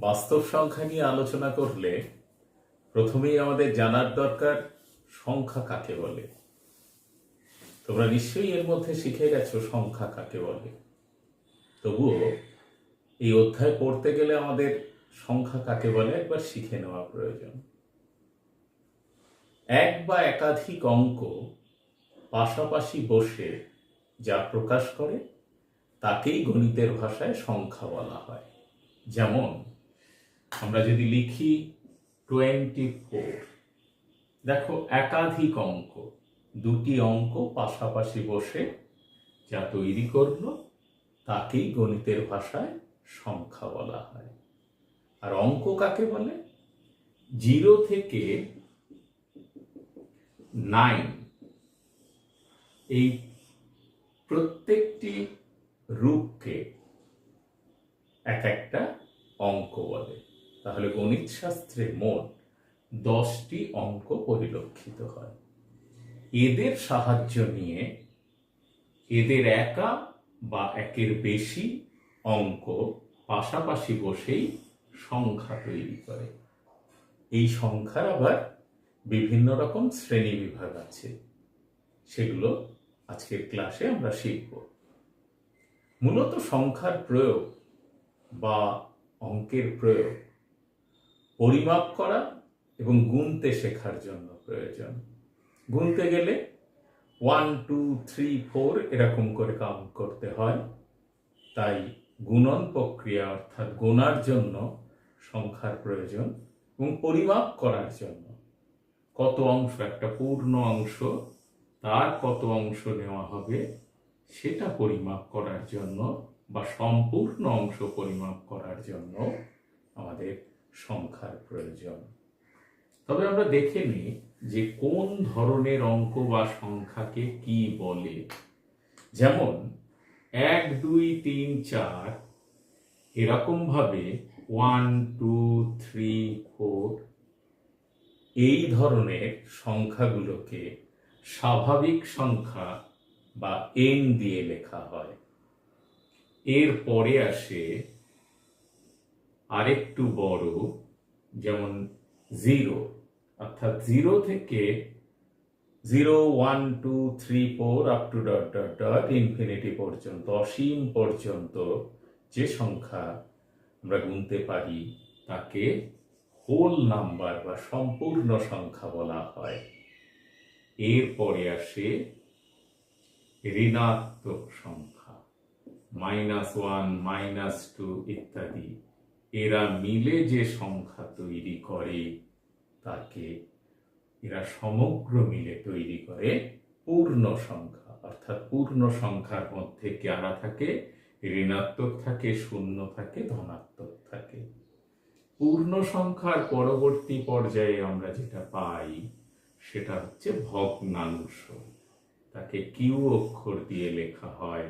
বাস্তব সংখ্যা নিয়ে আলোচনা করলে প্রথমেই আমাদের জানার দরকার সংখ্যা কাকে বলে। তোমরা নিশ্চয়ই এর মধ্যে শিখে গেছো সংখ্যা কাকে বলে, তবুও এই অধ্যায় পড়তে গেলে আমাদের সংখ্যা কাকে বলে একবার শিখে নেওয়া প্রয়োজন। এক বা একাধিক অঙ্ক পাশাপাশি বসে যা প্রকাশ করে তাকেই গণিতের ভাষায় সংখ্যা বলা হয়। যেমন আমরা যদি লিখি 24, দেখো একাধিক অঙ্ক, দুটি অঙ্ক পাশাপাশি বসে যা তৈরি করলো তাকেই গণিতের ভাষায় সংখ্যা বলা হয়। আর অঙ্ক কাকে বলে? 0 থেকে 9 এই প্রত্যেকটি রূপকে এক একটা অঙ্ক বলে। তাহলে গণিত শাস্ত্রে মোট 10টি অঙ্ক পরিলক্ষিত হয়। এদের সাহায্য নিয়ে এদের একা বা একের বেশি অঙ্ক পাশাপাশি বসেই সংখ্যা তৈরি করে। এই সংখ্যার আবার বিভিন্ন রকম শ্রেণী বিভাগ আছে, সেগুলো আজকের ক্লাসে আমরা শিখব। মূলত সংখ্যার প্রয়োগ বা অঙ্কের প্রয়োগ পরিমাপ করা এবং গুনতে শেখার জন্য প্রয়োজন। গুনতে গেলে 1 2 3 4 এরকম করে কাউন্ট করতে হয়, তাই গুণন প্রক্রিয়া অর্থাৎ গোনার জন্য সংখ্যার প্রয়োজন। এবং পরিমাপ করার জন্য কত অংশ, একটা পূর্ণ অংশ, তার কত অংশ নেওয়া হবে সেটা পরিমাপ করার জন্য বা সম্পূর্ণ অংশ পরিমাপ করার জন্য আমাদের সংখ্যার প্রয়োজন। তবে আমরা দেখে নিই যে কোন ধরনের অঙ্ক বা সংখ্যাকে কি বলে। যেমন 1 2 3 4 এরকম ভাবে 1 2 3 4 এই ধরনের সংখ্যাগুলোকে স্বাভাবিক সংখ্যা বা n দিয়ে লেখা হয়। এর পরে আসে আরেকটু বড়, যেমন 0, অর্থাৎ 0 থেকে 0 1 2 3 4 up to dot dot dot infinity পর্যন্ত, অসীম পর্যন্ত যে সংখ্যা আমরা গুনতে পারি তাকে হোল নাম্বার বা সম্পূর্ণ সংখ্যা বলা হয়। এরপরে আসে ঋণাত্মক সংখ্যা, -1 -2 ইত্যাদি। এরা মিলে যে সংখ্যা তৈরি করে তাকে, এরা সমগ্র মিলে তৈরি করে পূর্ণ সংখ্যা। অর্থাৎ পূর্ণ সংখ্যার মধ্যে কারা থাকে? ঋণাত্মক থাকে, শূন্য থাকে, ধনাত্মক থাকে। পূর্ণ সংখ্যার পরবর্তী পর্যায়ে আমরা যেটা পাই সেটা হচ্ছে ভগ্নাংশ। তাকে কিউ অক্ষর দিয়ে লেখা হয়।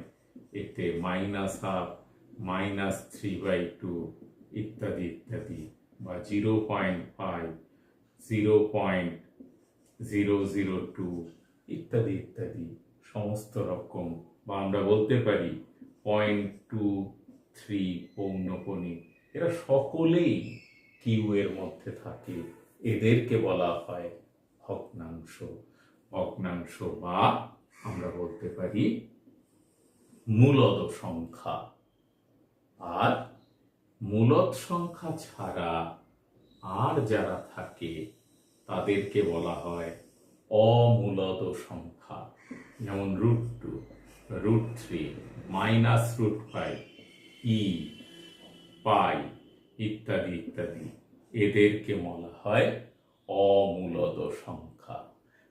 এতে -1/2, -3/2 ইত্যাদি ইত্যাদি, বা 0.5, 0.002 ইত্যাদি ইত্যাদি সমস্ত রকম, বা আমরা বলতে পারি 0.23 পৌনঃপুনিক, এরা সকলেই কিউ এর মধ্যে থাকে। এদেরকে বলা হয় ভগ্নাংশ। ভগ্নাংশ বা আমরা বলতে পারি মূলদ সংখ্যা। আর মূলদ সংখ্যা ছাড়া আর যারা থাকে তাদেরকে বলা হয় অমূলদ সংখ্যা। যেমন √2, √3, -√5, পাই ইত্যাদি ইত্যাদি, এদেরকে বলা হয় অমূলদ সংখ্যা।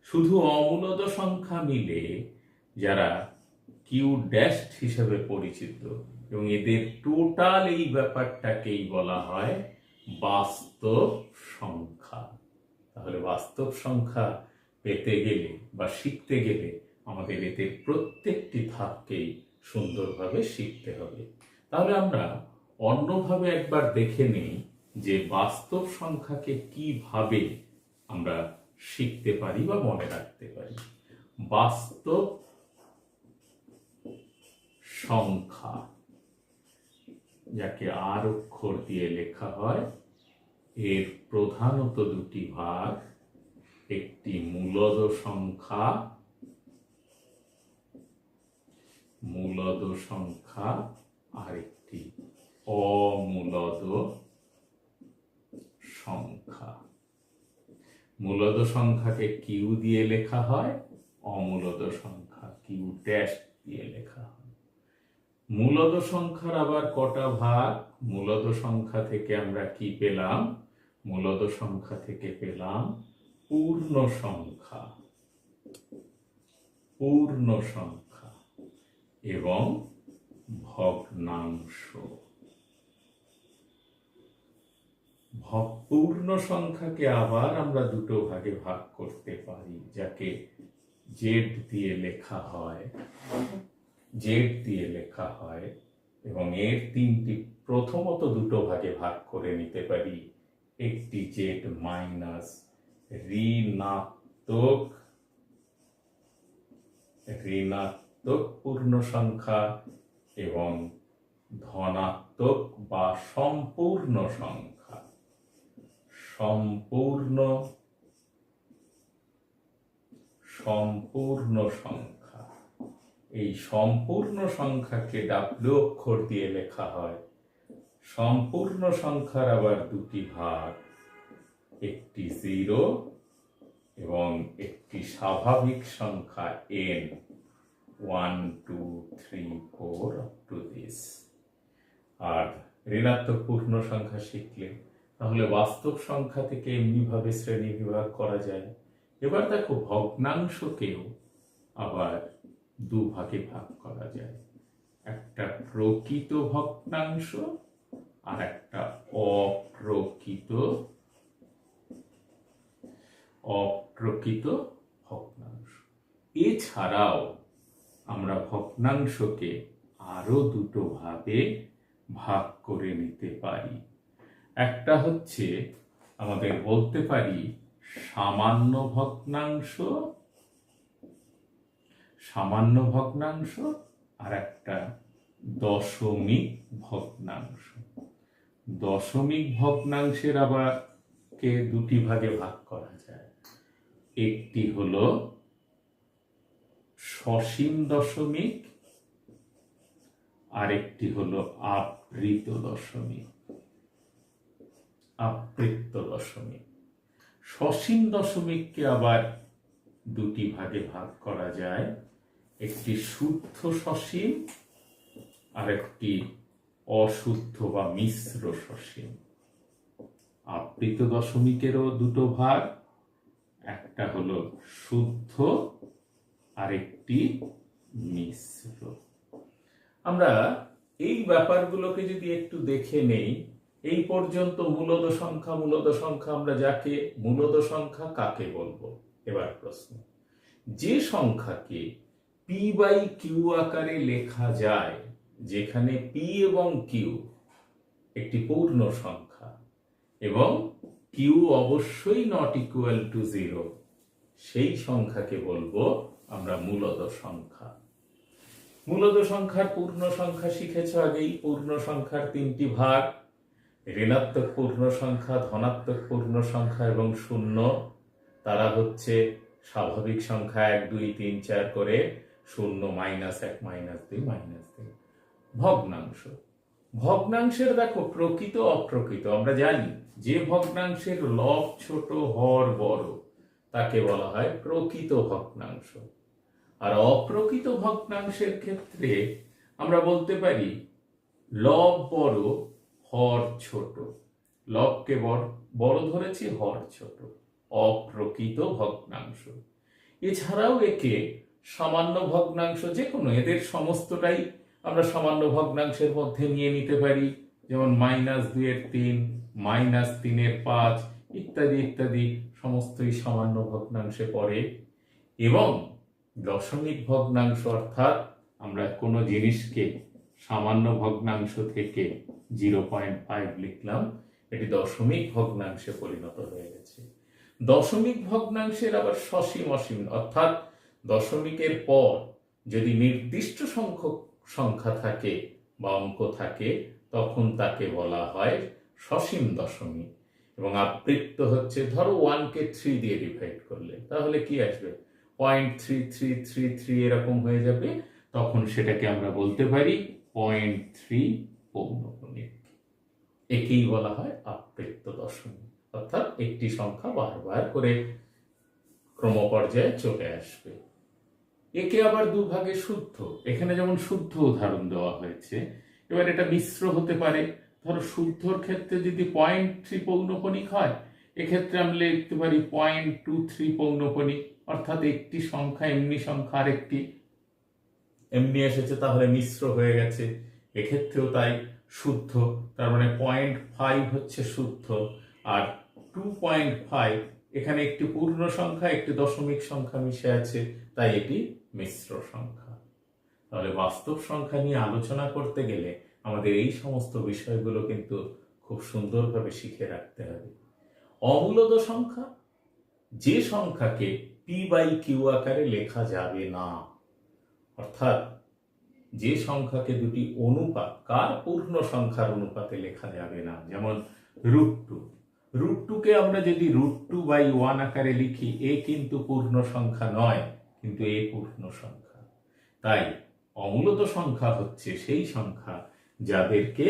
শুধু অমূলদ সংখ্যা মিলে যারা কিউ ড্যাশড হিসেবে পরিচিত, এবং এদের টোটাল এই ব্যাপারটাকেই বলা হয় বাস্তব সংখ্যা। তাহলে বাস্তব সংখ্যা পেতে গেলে বা শিখতে গেলে আমাদের এদের প্রত্যেকটি ধাপকেই সুন্দরভাবে শিখতে হবে। তাহলে আমরা অন্যভাবে একবার দেখে নিই যে বাস্তব সংখ্যাকে কিভাবে আমরা শিখতে পারি বা মনে রাখতে পারি। বাস্তব সংখ্যা যাকে আর অক্ষর দিয়ে লেখা হয়, এর প্রধানত দুটি ভাগ, একটি মূলদ সংখ্যা আর একটি অমূলদ সংখ্যা। মূলদ সংখ্যাকে কিউ দিয়ে লেখা হয়, অমূলদ সংখ্যা কিউ ড্যাশ দিয়ে লেখা হয়। মূলদ সংখ্যার আবার কটা ভাগ? মূলদ সংখ্যা থেকে আমরা কি পেলাম? মূলদ সংখ্যা থেকে পেলাম পূর্ণ সংখ্যা এবং ভগ্নাংশ। পূর্ণ সংখ্যাকে আবার আমরা দুটো ভাগে ভাগ করতে পারি, যাকে জেড দিয়ে লেখা হয়, এবং এর তিনটি প্রথমত দুটো ভাগে ভাগ করে নিতে পারি। একটি জেড মাইনাস ঋণাত্মক পূর্ণ সংখ্যা এবং ধনাত্মক বা সম্পূর্ণ সংখ্যা। সম্পূর্ণ সংখ্যা, এই সম্পূর্ণ সংখ্যাকে ডাব্লিউ অক্ষর দিয়ে লেখা হয়। সম্পূর্ণ সংখ্যার আবার দুটি ভাগ, একটি 0 এবং একটি স্বাভাবিক সংখ্যা n, 1 2 3 4 up to this। আর ঋণাত্মক পূর্ণ সংখ্যা শিখলে তাহলে বাস্তব সংখ্যা থেকে এমনি ভাবে শ্রেণী বিভাগ করা যায়। এবার দেখো, ভগ্নাংশকেও আবার দুভাগে ভাগ করা যায়, একটা প্রকৃত ভগ্নাংশ আর একটা অপ্রকৃত ভগ্নাংশ। এছাড়াও আমরা ভগ্নাংশকে আরো দুটো ভাবে ভাগ করে নিতে পারি। একটা হচ্ছে আমাদের বলতে পারি সামান্য ভগ্নাংশ আর একটা দশমিক ভগ্নাংশ। দশমিক ভগ্নাংশের আবার কে দুটি ভাগে ভাগ করা যায়, একটি হলো সসীম দশমিক আর একটি হলো আবৃত দশমিক। সসীম দশমিককে আবার দুটি ভাগে ভাগ করা যায়, একটি শুদ্ধ সসীম আর একটি অশুদ্ধ বা মিশ্র সসীম। আবৃত দশমিকেরও দুটো ভাগ, একটা হলো শুদ্ধ আর একটি মিশ্র। আমরা এই ব্যাপারগুলোকে যদি একটু দেখে নেই, এই পর্যন্ত মূলদ সংখ্যা আমরা যাকে মূলদ সংখ্যা কাকে বলবো? এবার প্রশ্ন, যে সংখ্যাকে পি বাই কিউ আকারে লেখা যায়, যেখানে পি এবং কিউ একটি পূর্ণ সংখ্যা এবং কিউ অবশ্যই নট ইকুয়াল টু 0, সেই সংখ্যাকে বলবো আমরা মূলদ সংখ্যা। মূলদ সংখ্যার পূর্ণ সংখ্যা শিখেছ আগেই। পূর্ণ সংখ্যার তিনটি ভাগ, ঋণাত্মক পূর্ণ সংখ্যা, ধনাত্মক পূর্ণ সংখ্যা এবং শূন্য। তারা হচ্ছে স্বাভাবিক সংখ্যা 1 2 3 4 করে, 0 -1 -2 -3। ভগ্নাংশ, ভগ্নাংশের দেখো প্রকৃত অপ্রকৃত। আমরা জানি যে ভগ্নাংশের লব ছোট হর বড় তাকে বলা হয় প্রকৃত ভগ্নাংশ। আর অপ্রকৃত ভগ্নাংশের ক্ষেত্রে আমরা বলতে পারি লব বড় হর ছোট। লবকে বড় ধরেছি, হর ছোট, অপ্রকৃত ভগ্নাংশ। এছাড়াও একে সামান্য ভগ্নাংশ, যে কোনো এদের সমস্তটাই আমরা সামান্য ভগ্নাংশের মধ্যে নিয়ে নিতে পারি, যেমন -2/3, -3/5 ইত্যাদি ইত্যাদি সমস্তই সামান্য ভগ্নাংশে পড়ে। এবং দশমিক ভগ্নাংশ, অর্থাৎ আমরা কোনো জিনিসকে সামান্য ভগ্নাংশ থেকে 0.5 লিখলাম, এটি দশমিক ভগ্নাংশে পরিণত হয়ে গেছে। দশমিক ভগ্নাংশের আবার সসীম অসীম, অর্থাৎ দশমিকের পর যদি নির্দিষ্ট সংখ্যক সংখ্যা থাকে বা অঙ্ক থাকে, তখন তাকে বলা হয় সসীম দশমিক। এবং আবৃত্ত হচ্ছে, ধরো 1কে 3 দিয়ে ডিভাইড করলে তাহলে কি আসবে, 0.3333 এরকম হয়ে যাবে। তখন সেটাকে আমরা বলতে পারি 0.3 পৌনঃপুনিক। একেই বলা হয় আবৃত্ত দশমিক, অর্থাৎ একটি সংখ্যা বারবার করে ক্রমপর্যায়ে চলে আসবে। একে আবার দুভাগে শুদ্ধ, এখানে যেমন শুদ্ধ উদাহরণ দেওয়া হয়েছে। এবার এটা মিশ্র হতে পারে। ধরো শুদ্ধর ক্ষেত্রে যদি 0.3 পৌনঃপুনিক হয়, এক্ষেত্রে আমরা লিখতে পারি 0.23 পৌনঃপুনিক, অর্থাৎ একটি সংখ্যা এমনি সংখ্যা আরেকটি এমনি এসেছে, তাহলে মিশ্র হয়ে গেছে। এক্ষেত্রেও তাই শুদ্ধ, তার মানে 0.5 হচ্ছে শুদ্ধ, আর 2.5 এখানে একটি পূর্ণ সংখ্যা একটি দশমিক সংখ্যা মিশে আছে, তাই এটি মিশ্র সংখ্যা। তাহলে বাস্তব সংখ্যা নিয়ে আলোচনা করতে গেলে আমাদের এই সমস্ত বিষয়গুলো কিন্তু খুব সুন্দরভাবে শিখে রাখতে হবে। অমূলদ সংখ্যা, যে সংখ্যাকে p/q আকারে লেখা যাবে না, অর্থাৎ যে সংখ্যাকে দুটি অনুপাত কার পূর্ণ সংখ্যার অনুপাতে লেখা যাবে না, যেমন √2। √2কে আমরা যদি √2/1 আকারে লিখি, এ কিন্তু পূর্ণ সংখ্যা নয়, কিন্তু এ পূর্ণ সংখ্যা। তাই অমূলদ সংখ্যা হচ্ছে সেই সংখ্যা যাদেরকে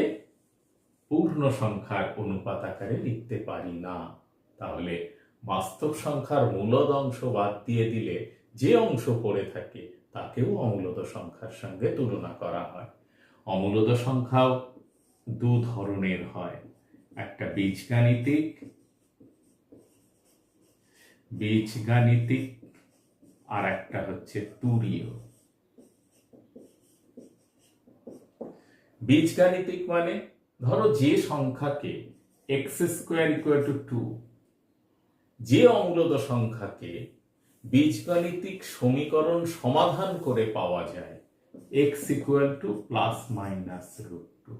পূর্ণ সংখ্যার অনুপাত আকারে লিখতে পারি না। তাহলে বাস্তব সংখ্যার মূলদ অংশ বাদ দিয়ে দিলে যে অংশ পড়ে থাকে তাকেও অমূলদ সংখ্যার সঙ্গে তুলনা করা হয়। অমূলদ সংখ্যাও দু ধরনের হয়, একটা বীজগাণিতিক আর একটা হচ্ছে তুরীয়। বীজগাণিতিক মানে, ধরো যে সংখ্যাকে x² = 2, যে অমূলদ সংখ্যাকে বীজগাণিতিক সমীকরণ সমাধান করে পাওয়া যায় x ± √2,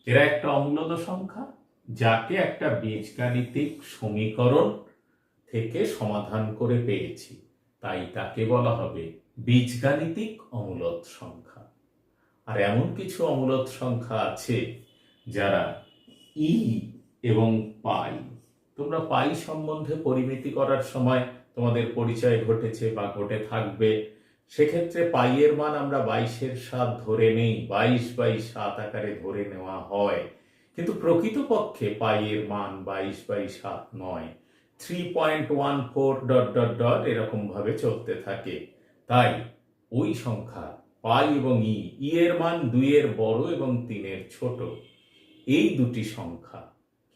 এরা একটা অমূলদ সংখ্যা যাকে একটা বীজগাণিতিক সমীকরণ থেকে সমাধান করে পেয়েছি, তাই তাকে বলা হবে বীজগাণিতিক অমূলদ সংখ্যা। আর এমন কিছু অমূলদ সংখ্যা আছে যারা ই এবং পাই, তোমরা পাই সম্বন্ধে পরিমিতি করার সময় তোমাদের পরিচয় ঘটেছে বা ঘটে থাকবে। সেক্ষেত্রে পাইয়ের মান আমরা 22/7 ধরে নেই, 22/7 আকারে ধরে নেওয়া হয়, কিন্তু প্রকৃতপক্ষে পাইয়ের মান 22/7 নয়, 3.14 ... এরকম ভাবে চলতে থাকে। তাই ওই সংখ্যা পাই এবং ই এর মান 2 এর বড় এবং 3 এর ছোট, এই দুটি সংখ্যা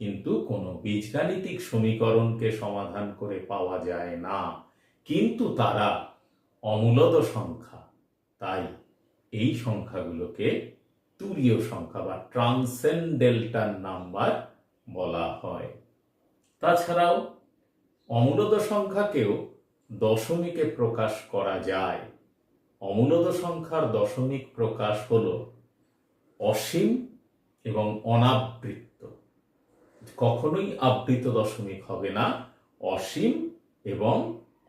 কিন্তু কোনো বীজগাণিতিক সমীকরণকে সমাধান করে পাওয়া যায় না, কিন্তু তারা অমূলদ সংখ্যা, তাই এই সংখ্যাগুলোকে তুরীয় সংখ্যা বা ট্রান্সেন্ডেন্টাল নাম্বার বলা হয়। তাছাড়াও অমূলদ সংখ্যাকেও দশমিকে প্রকাশ করা যায়। অমূলদ সংখ্যার দশমিক প্রকাশ হলো অসীম এবং অনাবৃত্ত, কখনোই আবৃত দশমিক হবে না, অসীম এবং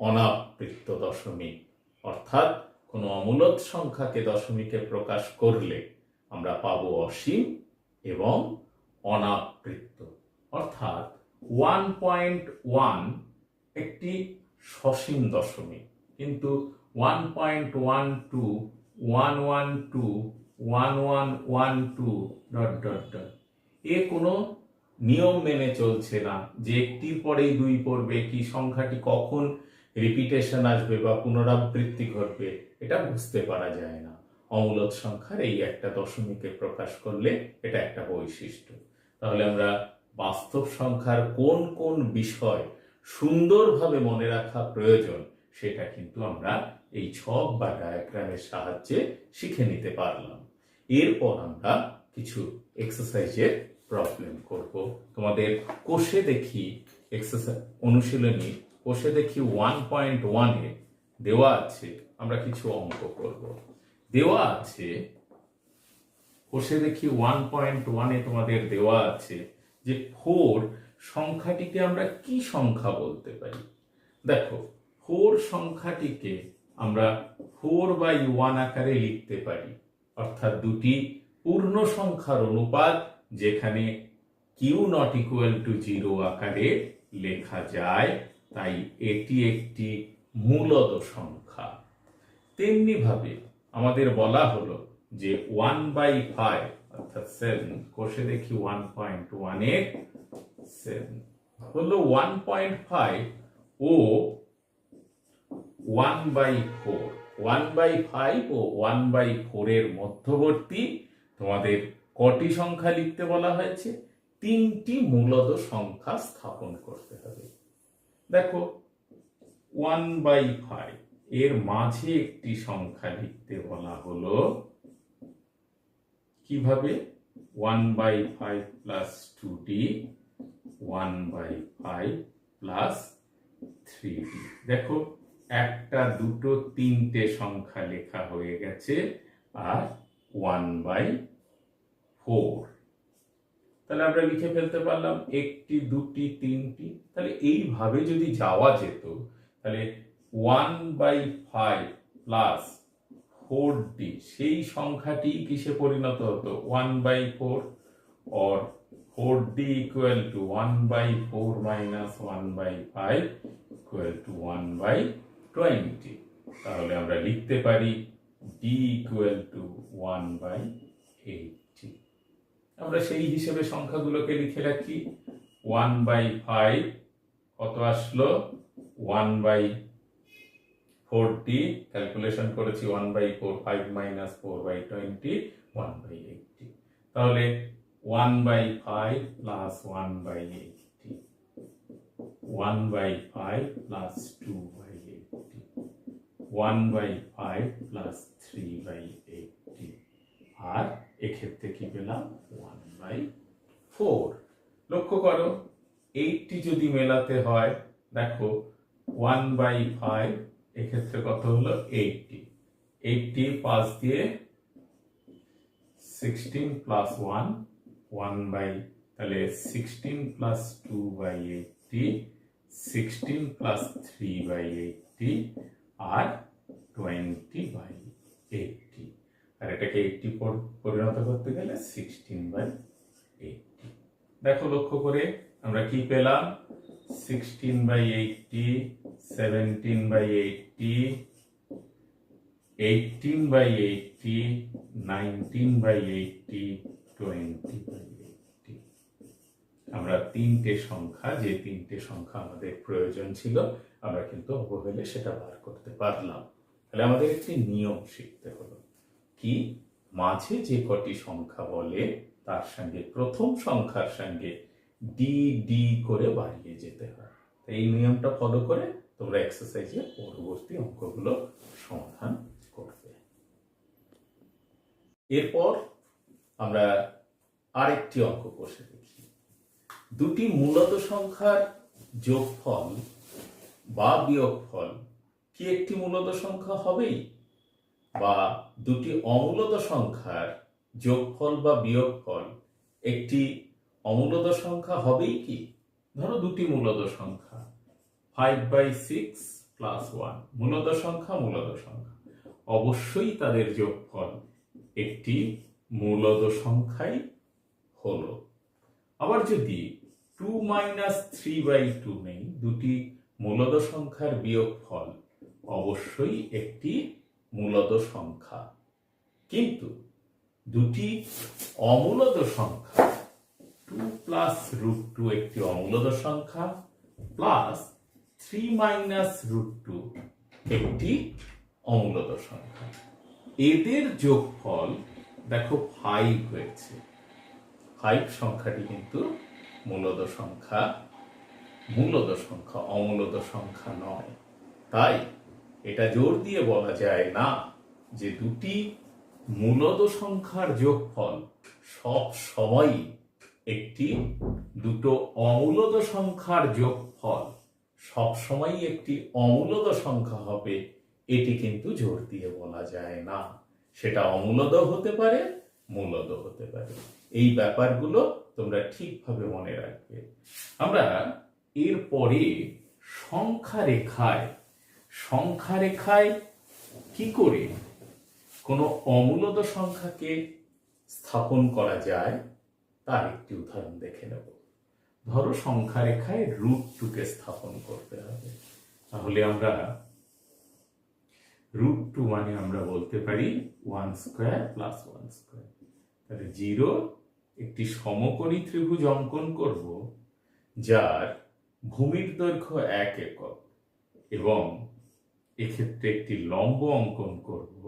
অনাবৃত্ত দশমিক। অর্থাৎ কোনো অমূলদ সংখ্যাকে দশমিকে প্রকাশ করলে আমরা পাবো অসীম এবং অনাবৃত্ত। অর্থাৎ 1.1 একটি সসীম দশমিক, কিন্তু 1.12 112 1112 ... এ কোনো নিয়ম মেনে চলছে না যে একটির পরেই 2 পড়বে, কি সংখ্যাটি কখন রিপিটেশন আসবে বা পুনরাবৃত্তি ঘটবে এটা বুঝতে পারা যায় না। অমূলদ সংখ্যার এই একটা দশমিকে প্রকাশ করলে এটা একটা বৈশিষ্ট্য। তাহলে আমরা বাস্তব সংখ্যার কোন কোন বিষয় সুন্দরভাবে মনে রাখা প্রয়োজন সেটা কিন্তু আমরা এই ছক বা ডায়াগ্রামের সাহায্যে শিখে নিতে পারলাম। এরপর আমরা কিছু এক্সারসাইজের প্রবলেম করব। তোমাদের কোষে দেখি এক্সারসাইজ অনুশীলনী কোষে দেখি 1.1 এ দেওয়া আছে, আমরা কিছু অঙ্ক করব। দেওয়া আছে কোষে দেখি 1.1 এ তোমাদের দেওয়া আছে যে 4 সংখ্যাটিকে আমরা কি সংখ্যা বলতে পারি। দেখো 4 সংখ্যাটিকে আমরা 4/1 আকারে লিখতে পারি, অর্থাৎ দুটি পূর্ণ সংখ্যার অনুপাত যেখানে কিউ নট ইকুয়াল টু 0 আকারে লেখা যায়, তাই এটি একটি মূলদ সংখ্যা। তেমনি ভাবে আমাদের বলা হলো যে 1/5 অর্থাৎ 7, কোষে দেখি 1.18 হলো 1.5 ও 1/4। 1/5 ও 1/4 এর মধ্যবর্তী তোমাদের কটি সংখ্যা লিখতে বলা হয়েছে? 3টি মূলদ সংখ্যা স্থাপন করতে হবে। দেখো 1/5 এর মাঝে একটি সংখ্যা লিখতে বলা হলো কিভাবে? 1/5 প্লাস 2d, 1/5 প্লাস 3d। দেখো একটা, দুটো, তিনটে সংখ্যা লেখা হয়ে গেছে আর 1/4। তাহলে আমরা লিখে ফেলতে পারলাম একটি, দুটি, তিনটি। তাহলে এইভাবে যদি যাওয়া যেত তাহলে 1/5 প্লাস 4d সেই সংখ্যাটি কিসে পরিণত হতো? 1/4 or 4d equal to 1/4 minus 1/5 equal to 1/20। তাহলে আমরা লিখতে পারি d equal to 1/80। আমরা সেই হিসেবে সংখ্যাগুলোকে লিখে রাখি। 1/5 কত আসলো? 1/40, ক্যালকুলেশন করেছি 1/4, 5 minus 4/20, 1/80। তাহলে 1/5 plus 1/80, 1/5 plus 2/80, 1/5 plus 3/80, আর এক্ষেত্রে কি পেলাম? 1/4। লক্ষ্য করো 80 যদি মেলাতে হয়, দেখো 1/5 এক্ষেত্রে কত হলো? 80। 80 পাঁচ দিয়ে 16 প্লাস 1, তাহলে 16 প্লাস 2/80, 16 প্লাস 3/80 আর 20/80। আর এটাকে 80 পরিণত করতে গেলে 16/80। দেখো লক্ষ্য করে আমরা কি পেলাম? 16/80, 17/80, 18/80, 19/80, 20/80। আমরা তিনটে সংখ্যা, যে তিনটে সংখ্যা আমাদের প্রয়োজন ছিল, আমরা কিন্তু অবহেলে সেটা বার করতে পারলাম। তাহলে আমাদের একটি নিয়ম শিখতে হলো কি? মাঝে যে কটি সংখ্যা বলে তার সঙ্গে প্রথম সংখ্যার সঙ্গে ডি ডি করে বাড়িয়ে যেতে হয়। এই নিয়মটা ফলো করে তোমরা এক্সারসাইজে পরবর্তী অঙ্কগুলো সমাধান করবে। এরপর আমরা আরেকটি অঙ্ক কষে দেখি। দুটি মূলদ সংখ্যার যোগফল বা বিয়োগফল কি একটি মূলদ সংখ্যা হবেই? বা দুটি অমূলদ সংখ্যার যোগফল বা বিয়োগফল একটি অমূলদ সংখ্যা হবেই কি? ধরো দুটি মূলদ সংখ্যা 5/6 প্লাস 1, মূলদ সংখ্যা, অবশ্যই তাদের যোগফল একটি মূলদ সংখ্যাই হলো। আবার যদি 2 minus 3/2 নেই, দুটি মূলদ সংখ্যার বিয়োগফল অবশ্যই একটি মূলদ সংখ্যা। কিন্তু দুটি অমূলদ সংখ্যা 2 plus √2 একটি অমূলদ সংখ্যা, প্লাস 3 minus √2 একটি অমূলদ সংখ্যা। এদের যোগফল দেখো 5 হয়েছে। 5 সংখ্যাটি কিন্তু মূলদ সংখ্যা, অমূলদ সংখ্যা নয়। তাই এটা জোর দিয়ে বলা যায় না যে দুটি মূলদ সংখ্যার যোগফল সব সময়ই দুটো অমূলদ সংখ্যার যোগফল সবসময় একটি অমূলদ সংখ্যা হবে, এটি কিন্তু জোর দিয়ে বলা যায় না। সেটা অমূলদ হতে পারে, মূলদ হতে পারে। এই ব্যাপারগুলো তোমরা ঠিকভাবে মনে রাখবে। আমরা এরপরে সংখ্যা রেখায় কি করে কোনো অমূলদ সংখ্যাকে স্থাপন করা যায় তার একটি উদাহরণ দেখে নেব। ধরো সংখ্যা রেখায় √2 স্থাপন করতে হবে, তাহলে আমরা √2 মানে আমরা বলতে পারি 1² + 1²। তাহলে 0 একটি সমকোণী ত্রিভুজ অঙ্কন করব যার ভূমির দৈর্ঘ্য 1 একক এবং এক্ষেত্রে একটি লম্ব অঙ্কন করব,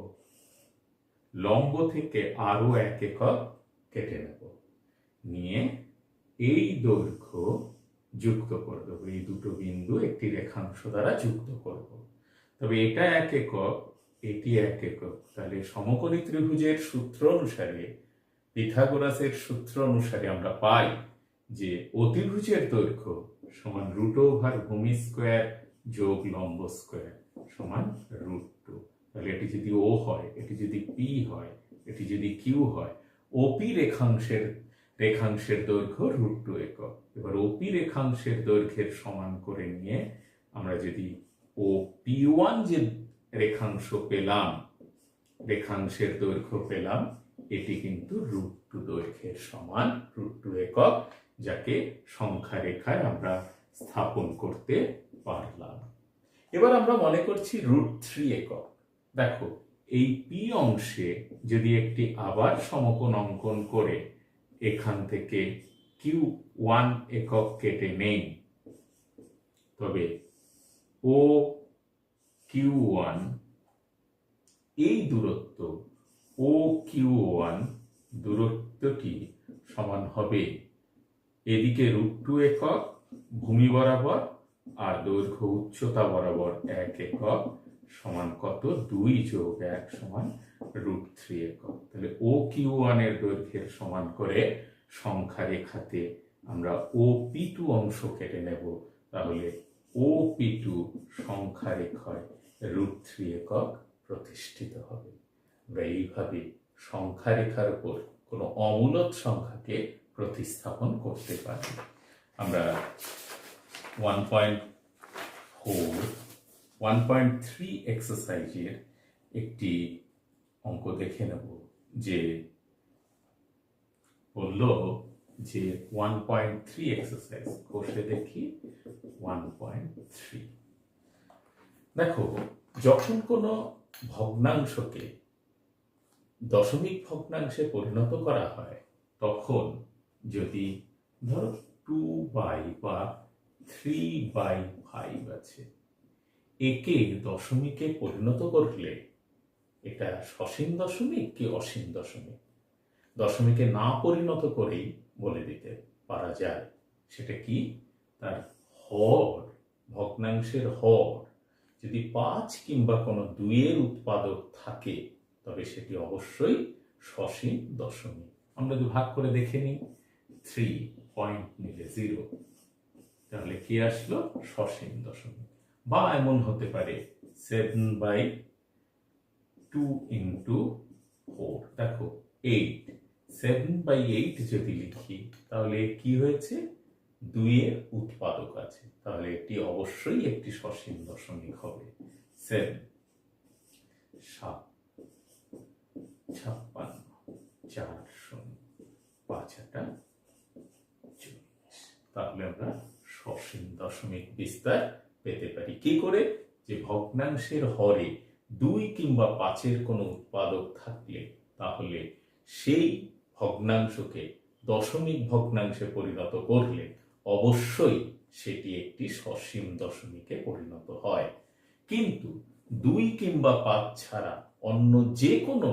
লম্ব থেকে আরো 1 একক কেটে নেব, নিয়ে এই দৈর্ঘ্য যুক্ত করে দেব, এই দুটো বিন্দু একটি রেখাংশ দ্বারা যুক্ত করব। তবে এটা 1 একক, এটি 1 একক, তাহলে সমকোণী ত্রিভুজের সূত্র অনুসারে, পিথাগোরাসের সূত্র অনুসারে আমরা পাই যে অতিভুজের দৈর্ঘ্য সমান √ভূমি স্কয়ার যোগ লম্ব স্কয়ার সমান √2। তাহলে এটি যদি ও হয়, এটি যদি পি হয়, এটি যদি কিউ হয়, ওপি রেখাংশের দৈর্ঘ্য √2 একক। এবার ওপি রেখাংশের দৈর্ঘ্যের সমান করে নিয়ে আমরা যদি ও পি1 যে রেখাংশ পেলাম, রেখাংশের দৈর্ঘ্য পেলাম, এটি কিন্তু √2 দৈর্ঘ্যের সমান, √2 একক, যাকে সংখ্যা রেখায় আমরা স্থাপন করতে পারলাম। এবার আমরা মনে করছি √3 একক। দেখো এই পি অংশে যদি একটি আবার সমকোণ অঙ্কন করে এখান থেকে Q1 একক কেটে নেই, তবে ও Q1 এই দূরত্ব ও Q1 দূরত্বটি সমান হবে এদিকে √2 একক ভূমি বরাবর আর দৈর্ঘ্য উচ্চতা বরাবর 1 একক সমান কত? 2 যোগ 1 সমান √3 একক। তাহলে ও Q1 এর দৈর্ঘ্যের সমান করে সংখ্যা রেখাতে আমরা ও P2 অংশ কেটে নেব, তাহলে ও P2 সংখ্যা রেখায় √3 একক প্রতিষ্ঠিত হবে। আমরা এইভাবে সংখ্যা রেখার উপর কোনো অমূলদ সংখ্যাকে প্রতিস্থাপন করতে পারি। আমরা 1.3 এক্সারসাইজের একটি অঙ্ক দেখে নেব, যে বলল যে 1.3 এক্সারসাইজ কোষে দেখি 1.3। দেখো, যখন কোনো ভগ্নাংশকে দশমিক ভগ্নাংশে পরিণত করা হয়, তখন যদি ধরো 2/, বা 3/5 আছে, একে দশমিকে পরিণত করলে এটা সসীম দশমিক কি অসীম দশমিক? দশমিকে না পরিণত করেই বলে দিতে পারা যায় সেটা কি, তার হর, ভগ্নাংশের হর যদি 5 কিংবা কোনো 2 এর উৎপাদক থাকে, তবে সেটি অবশ্যই সসীম দশমিক। আমরা যদি ভাগ করে দেখে নিই, 3 পয়েন্ট নিলে 0, তাহলে কি আসলো? সসীম দশমিক। বা এমন হতে পারে 7/2 × 4, দেখো 8, 7/8 যদি লিখি তাহলে কি হয়েছে? 2 এর উৎপাদক আছে, তাহলে এটি অবশ্যই একটি সসীম দশমিক হবে। 7, 7, 56, 4, 0, 5, 8, 40। তাহলে আমরা সসীম দশমিক বিস্তার পেতে পারি। কি করে? যে ভগ্নাংশের হরে 2 কিংবা 5 এর কোনো উৎপাদক থাকলে, তাহলে সেই ভগ্নাংশকে দশমিক ভগ্নাংশে পরিণত করলে অবশ্যই সেটি একটি সসীম দশমিকে পরিণত হয়। কিন্তু 2 কিংবা 5 ছাড়া অন্য যে কোনো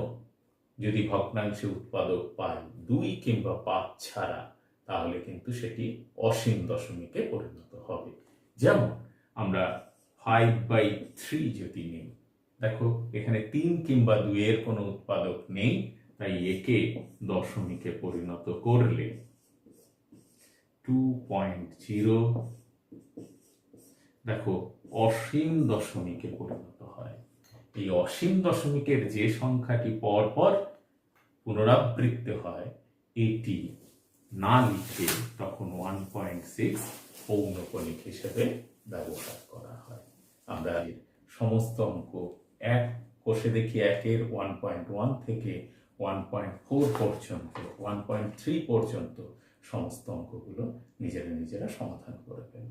যদি ভগ্নাংশে উৎপাদক পাই 2 কিংবা 5 ছাড়া, তাহলে কিন্তু সেটি অসীম দশমিকে পরিণত হবে। যেমন আমরা 5/3 যদি নিই, দেখো এখানে 3 কিংবা 2 এর কোনো উৎপাদক নেই, তাই একে দশমিকে পরিণত করলে 2.0 দেখো অসীম দশমিকে পরিণত হয়। এই অসীম দশমিকের যে সংখ্যাটি পরপর পুনরাবৃত্তি হয়, এটি না লিখে তখন 1.6 পৌনকণিক হিসেবে ব্যবহার করা হয়। আমরা সমস্ত অঙ্ক এক কোষে দেখি 1-এর 1.1 থেকে 1.4 পর্যন্ত 1.3 পর্যন্ত সমস্ত অঙ্কগুলো নিজেরা নিজেরা সমাধান করে ফেলবে।